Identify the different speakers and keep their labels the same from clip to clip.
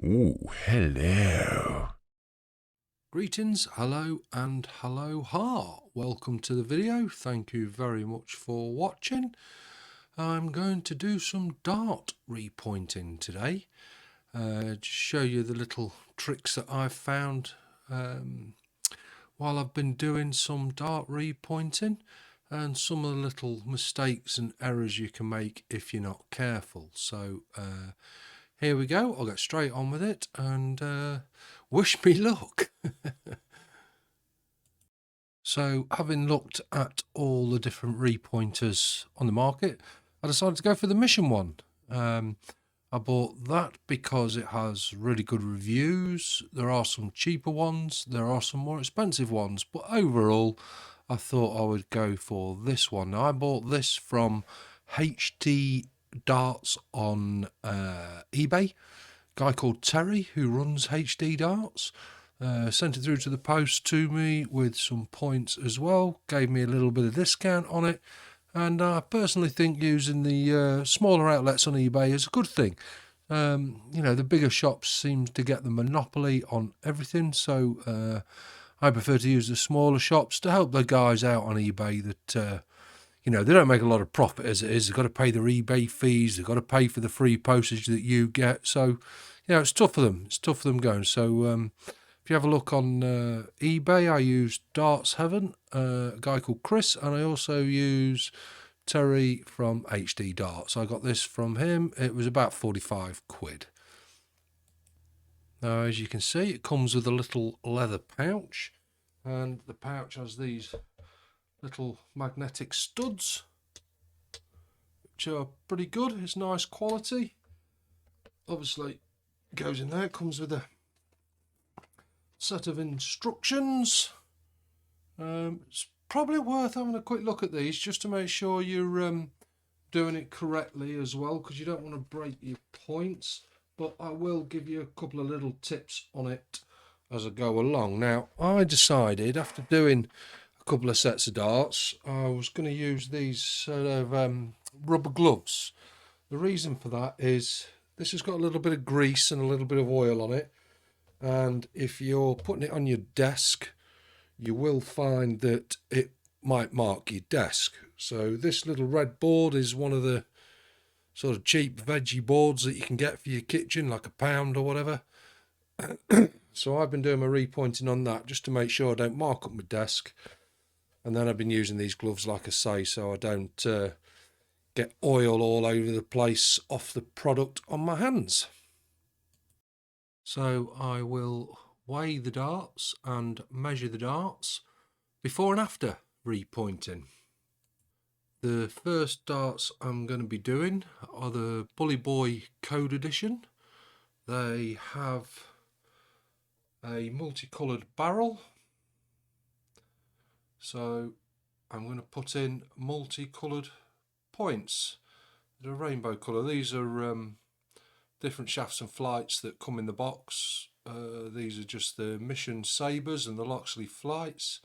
Speaker 1: Ooh, hello.
Speaker 2: Greetings, hello and hello ha. Welcome to the video. Thank you very much for watching. I'm going to do some dart repointing today. Just show you the little tricks that I've found while I've been doing some dart repointing, and some of the little mistakes and errors you can make if you're not careful. So here we go. I'll get straight on with it and wish me luck. So, having looked at all the different repointers on the market, I decided to go for the Mission one. I bought that because it has really good reviews. There are some cheaper ones, there are some more expensive ones, but overall I thought I would go for this one. Now, I bought this from HD Darts on eBay. A guy called Terry who runs HD Darts sent it through to the post to me with some points as well, gave me a little bit of discount on it, and I personally think using the smaller outlets on eBay is a good thing. You know, the bigger shops seem to get the monopoly on everything, so I prefer to use the smaller shops to help the guys out on eBay that you know, they don't make a lot of profit as it is. They've got to pay their eBay fees, they've got to pay for the free postage that you get, so you know, it's tough for them. It's tough for them going. So if you have a look on eBay, I use Darts Heaven, a guy called Chris, and I also use Terry from HD Darts. I got this from him. It was about 45 quid. Now, as you can see, it comes with a little leather pouch, and the pouch has these little magnetic studs, which are pretty good. It's nice quality. Obviously, it goes in there. It comes with a set of instructions. It's probably worth having a quick look at these just to make sure you're doing it correctly as well, because you don't want to break your points. But I will give you a couple of little tips on it as I go along. Now, I decided after doing a couple of sets of darts, I was going to use these sort of rubber gloves. The reason for that is this has got a little bit of grease and a little bit of oil on it, and if you're putting it on your desk, you will find that it might mark your desk. So this little red board is one of the sort of cheap veggie boards that you can get for your kitchen, like £1 or whatever. So I've been doing my repointing on that just to make sure I don't mark up my desk, and then I've been using these gloves, like I say, so I don't get oil all over the place off the product on my hands. So I will weigh the darts and measure the darts before and after repointing. The first darts I'm going to be doing are the BullBoy Code Edition. They have a multicoloured barrel, so I'm going to put in multicoloured points. They're a rainbow colour. These are different shafts and flights that come in the box. These are just the Mission Sabres and the Loxley flights.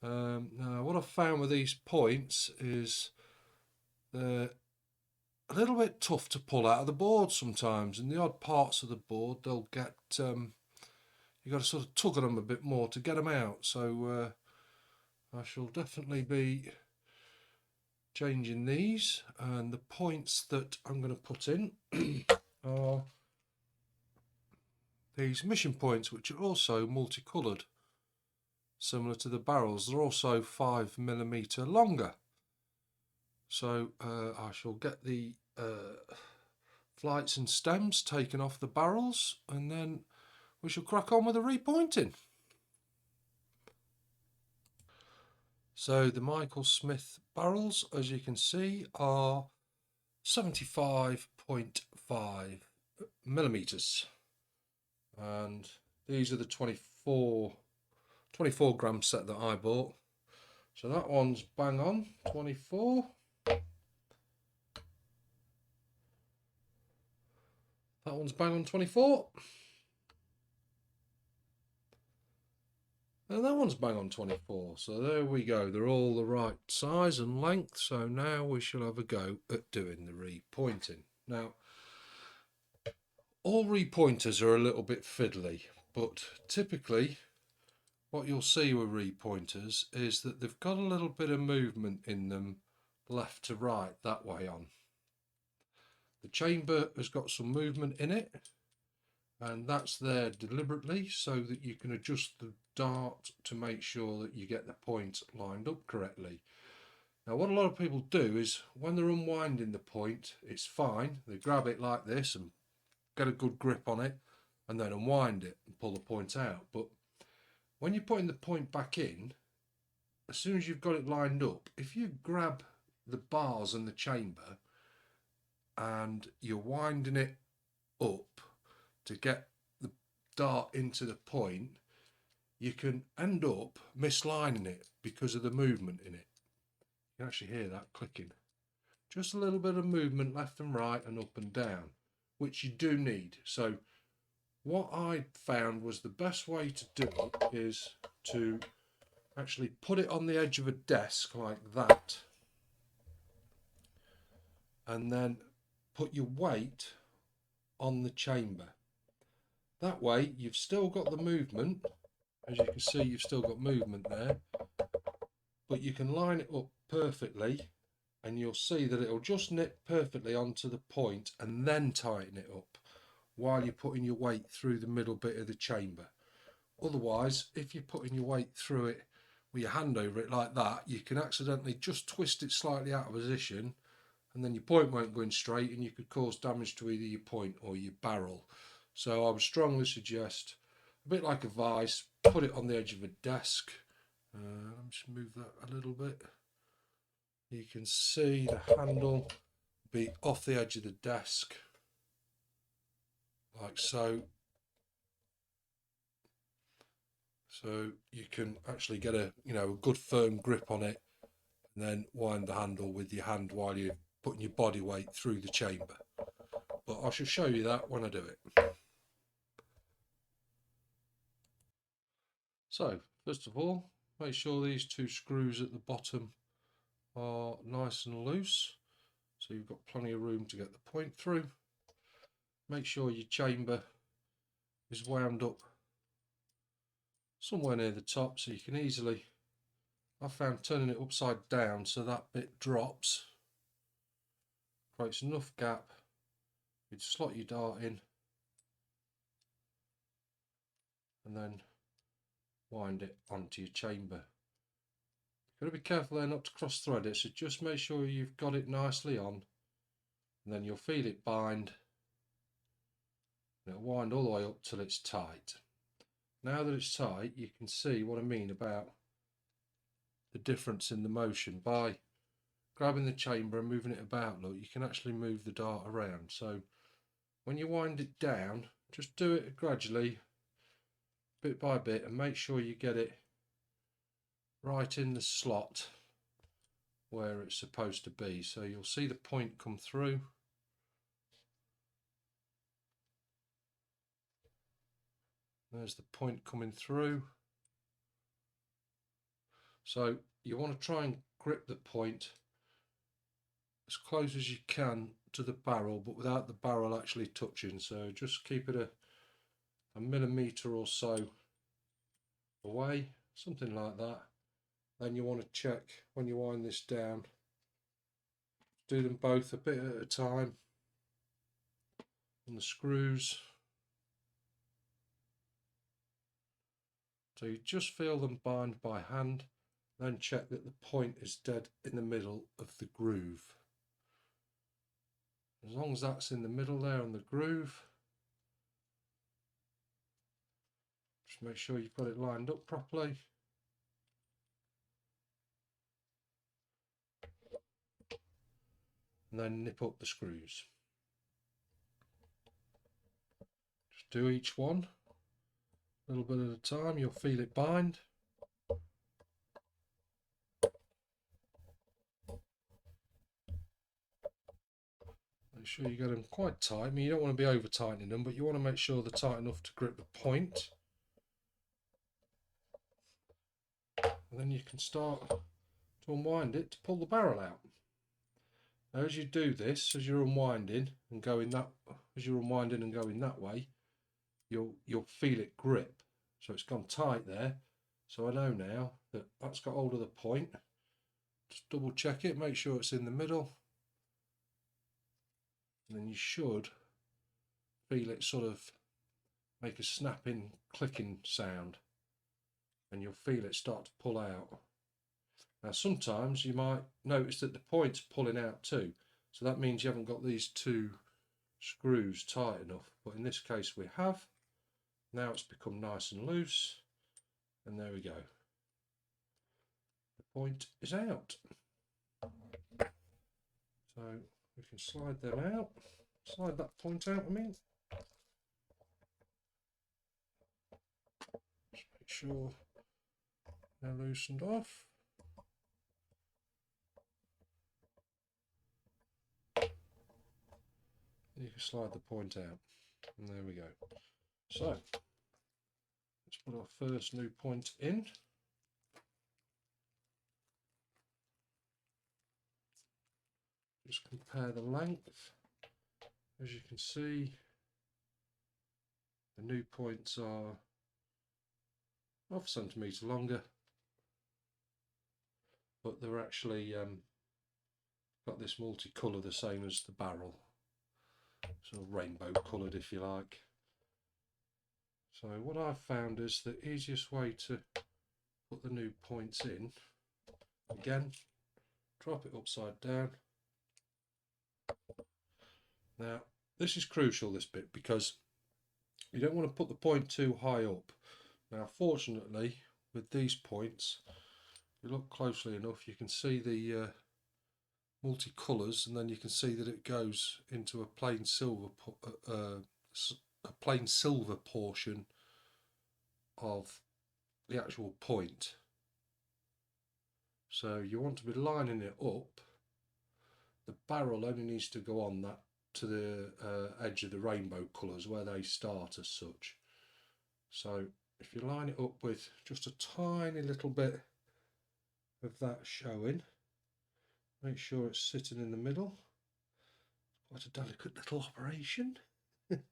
Speaker 2: Now, what I've found with these points is they're a little bit tough to pull out of the board sometimes. In the odd parts of the board, they'll get you've got to sort of tug on them a bit more to get them out. So I shall definitely be changing these, and the points that I'm going to put in are these Mission points, which are also multicoloured, similar to the barrels. They're also 5mm longer. So I shall get the flights and stems taken off the barrels, and then we shall crack on with the repointing. So the Michael Smith barrels, as you can see, are 75.5mm, and these are the 24 gram set that I bought. So that one's bang on 24. That one's bang on 24. And that one's bang on 24. So there we go. They're all the right size and length. So now we shall have a go at doing the repointing. Now, All repointers are a little bit fiddly, but typically what you'll see with repointers is that they've got a little bit of movement in them left to right that way on. The chamber has got some movement in it, and that's there deliberately so that you can adjust the dart to make sure that you get the point lined up correctly. Now what a lot of people do is when they're unwinding the point, it's fine, they grab it like this and get a good grip on it and then unwind it and pull the point out. But when you're putting the point back in, as soon as you've got it lined up, if you grab the bars and the chamber and you're winding it up to get the dart into the point, you can end up mislining it because of the movement in it. You can actually hear that clicking. Just a little bit of movement left and right and up and down, which you do need. So what I found was the best way to do it is to actually put it on the edge of a desk like that, and then put your weight on the chamber. That way you've still got the movement. As you can see, you've still got movement there, but you can line it up perfectly and you'll see that it'll just nip perfectly onto the point and then tighten it up while you're putting your weight through the middle bit of the chamber. Otherwise, if you're putting your weight through it with your hand over it like that, you can accidentally just twist it slightly out of position and then your point won't go in straight and you could cause damage to either your point or your barrel. So I would strongly suggest, a bit like a vice, put it on the edge of a desk. Let me just move that a little bit. You can see the handle be off the edge of the desk, like so. So you can actually get a a good firm grip on it, and then wind the handle with your hand while you're putting your body weight through the chamber. But I shall show you that when I do it. So first of all, make sure these two screws at the bottom are nice and loose, so you've got plenty of room to get the point through. Make sure your chamber is wound up somewhere near the top so you can easily, I found turning it upside down so that bit drops, creates enough gap, you'd slot your dart in and then wind it onto your chamber. You've got to be careful there not to cross thread it, so just make sure you've got it nicely on, and then you'll feel it bind and it'll wind all the way up till it's tight. Now that it's tight, you can see what I mean about the difference in the motion. By grabbing the chamber and moving it about, look, you can actually move the dart around. So when you wind it down, just do it gradually, bit by bit, and make sure you get it right in the slot where it's supposed to be. So you'll see the point come through. There's the point coming through. So you want to try and grip the point as close as you can to the barrel, but without the barrel actually touching. So just keep it a millimetre or so away, something like that. Then you want to check when you wind this down, do them both a bit at a time on the screws. So you just feel them bind by hand, then check that the point is dead in the middle of the groove. As long as that's in the middle there on the groove, just make sure you've got it lined up properly. And then nip up the screws. Just do each one a little bit at a time, you'll feel it bind. Make sure you get them quite tight. I mean, you don't want to be over tightening them, but you want to make sure they're tight enough to grip the point. And then you can start to unwind it to pull the barrel out. Now, as you do this, as you're unwinding and going that, way, you'll feel it grip. So it's gone tight there. So I know now that that's got hold of the point. Just double check it, make sure it's in the middle, and then you should feel it sort of make a snapping, clicking sound, and you'll feel it start to pull out. Now sometimes you might notice that the point's pulling out too, so that means you haven't got these two screws tight enough, but in this case we have. Now it's become nice and loose, and there we go. The point is out. So we can slide them out, slide that point out, I mean. Just make sure they're loosened off. You can slide the point out, and there we go. So let's put our first new point in. Just compare the length. As you can see, the new points are half a centimetre longer, but they're actually got this multicolour the same as the barrel, sort of rainbow coloured if you like. So what I've found is the easiest way to put the new points in, again, drop it upside down. Now this is crucial, this bit, because you don't want to put the point too high up. Now fortunately with these points, if you look closely enough, you can see the multicolours, and then you can see that it goes into a plain silver portion of the actual point. So you want to be lining it up. The barrel only needs to go on that to the edge of the rainbow colours where they start as such. So if you line it up with just a tiny little bit of that showing, make sure it's sitting in the middle. Quite a delicate little operation. Just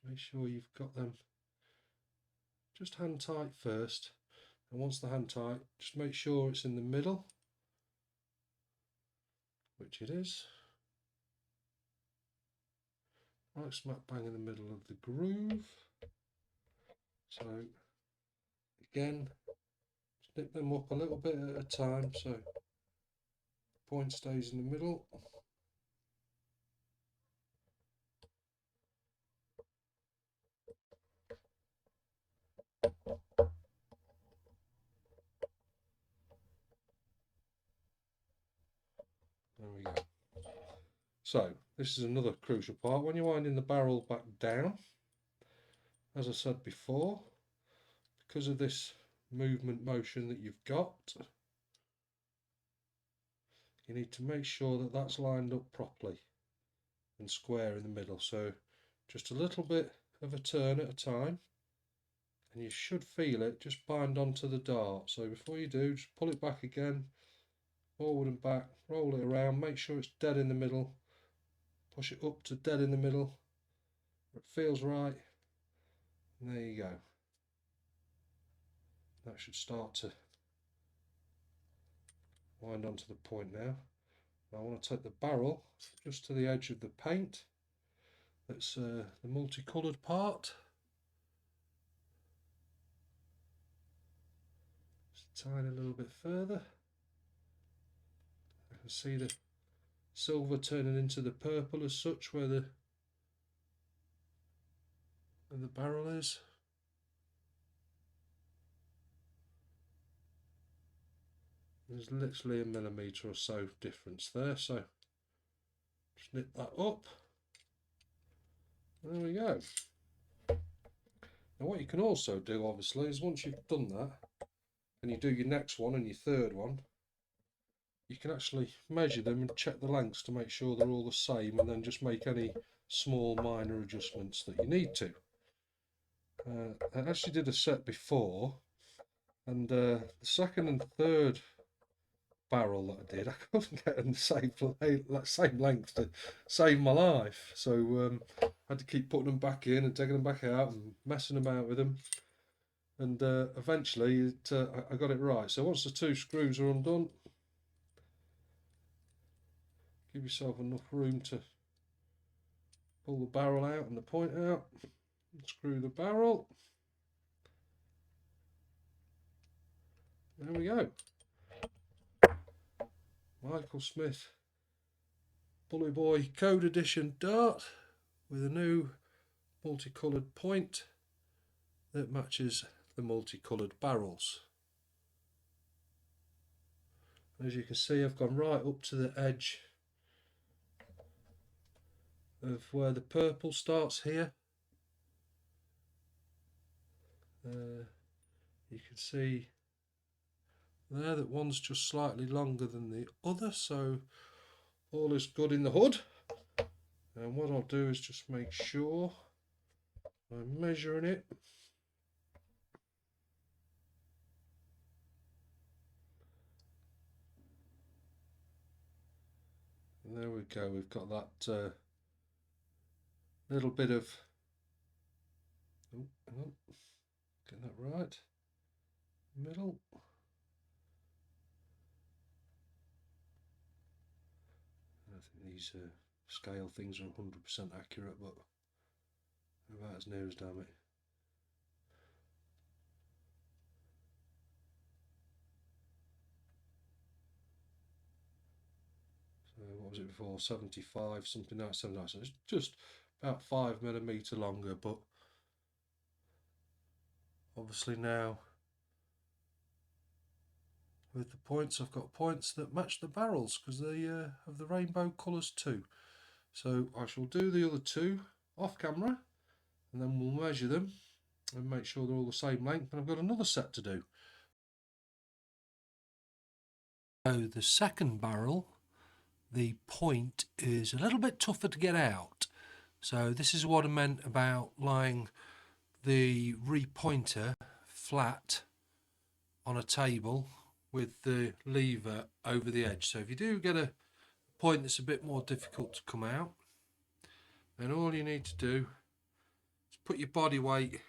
Speaker 2: make sure you've got them just hand tight first, and once they're hand tight, just make sure it's in the middle, which it is, right smack bang in the middle of the groove. So again, snip them up a little bit at a time so the point stays in the middle. There we go. So this is another crucial part. When you're winding the barrel back down, as I said before, because of this motion that you've got, you need to make sure that that's lined up properly and square in the middle. So just a little bit of a turn at a time, and you should feel it just bind onto the dart. So before you do, just pull it back again, forward and back, roll it around, make sure it's dead in the middle, push it up to dead in the middle, it feels right, and there you go. That should start to wind onto the point now. I want to take the barrel just to the edge of the paint, that's the multicoloured part. Just a tiny little bit further. I can see the silver turning into the purple as such where the barrel is. There's literally a millimetre or so difference there, so just knit that up. There we go. Now what you can also do obviously is once you've done that and you do your next one and your third one, you can actually measure them and check the lengths to make sure they're all the same, and then just make any small minor adjustments that you need to. I actually did a set before, and the second and third barrel that I did, I couldn't get them the same length to save my life. So I had to keep putting them back in and taking them back out and messing about with them. And eventually I got it right. So once the 2 screws are undone, give yourself enough room to pull the barrel out and the point out, and screw the barrel. There we go. Michael Smith BullBoy Code Edition Dart with a new multicoloured point that matches the multicoloured barrels. As you can see, I've gone right up to the edge of where the purple starts here. You can see there that one's just slightly longer than the other, so all is good in the hood. And what I'll do is just make sure I'm measuring it. And there we go, we've got that little bit of, oh, hang on, get that right, middle. I think these scale things are 100% accurate, but about as near as damn it. So what was it before? 75, something like 79. So it's just about 5mm longer, but obviously now with the points, I've got points that match the barrels because they have the rainbow colours too. So I shall do the other 2 off camera, and then we'll measure them and make sure they're all the same length, and I've got another set to do. So the second barrel, the point is a little bit tougher to get out. So this is what I meant about lying the repointer flat on a table with the lever over the edge. So if you do get a point that's a bit more difficult to come out, then all you need to do is put your body weight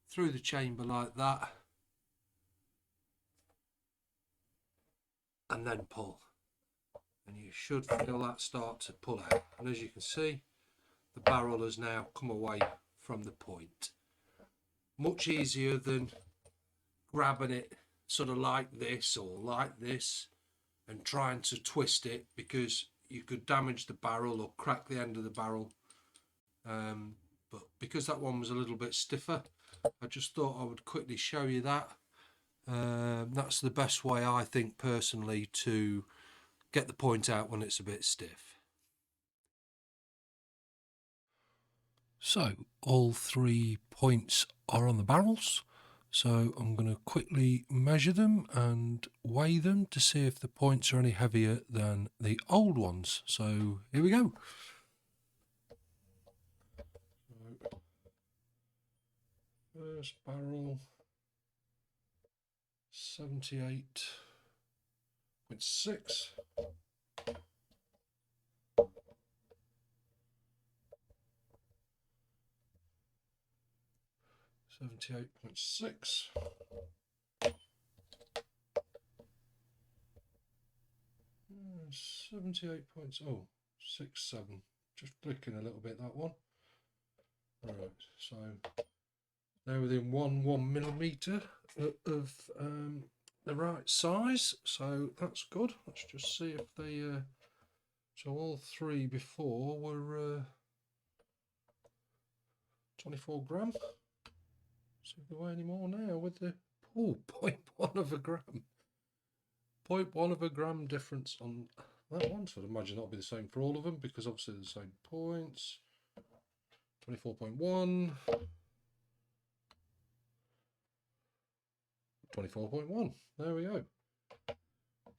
Speaker 2: through the chamber like that and then pull, and you should feel that start to pull out. And as you can see, the barrel has now come away from the point. Much easier than grabbing it sort of like this or like this and trying to twist it, because you could damage the barrel or crack the end of the barrel. But because that one was a little bit stiffer, I just thought I would quickly show you that. That's the best way, I think personally, to get the point out when it's a bit stiff. So all 3 points are on the barrels, so I'm going to quickly measure them and weigh them to see if the points are any heavier than the old ones. So here we go. First barrel, 78.6. 78.6. 78.67. Just clicking a little bit, that one. Right, so they're within 1mm of the right size, so that's good. Let's just see if they so all 3 before were 24 gram. See if they weigh any more now with the 0.1 of a gram. 0.1 of a gram difference on that one, so I'd imagine that'll be the same for all of them, because obviously they're the same points. 24.1, 24.1. There we go.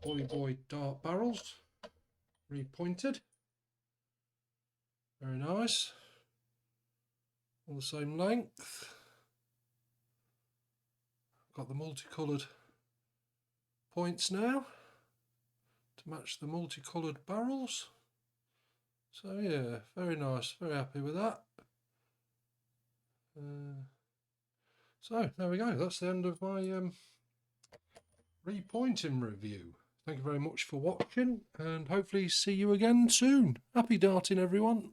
Speaker 2: BullBoy dart barrels, repointed. Very nice. All the same length. Got the multicoloured points now. to match the multicoloured barrels. So yeah, very nice, very happy with that. So there we go, that's the end of my repointing review. Thank you very much for watching, and hopefully see you again soon. Happy darting, everyone.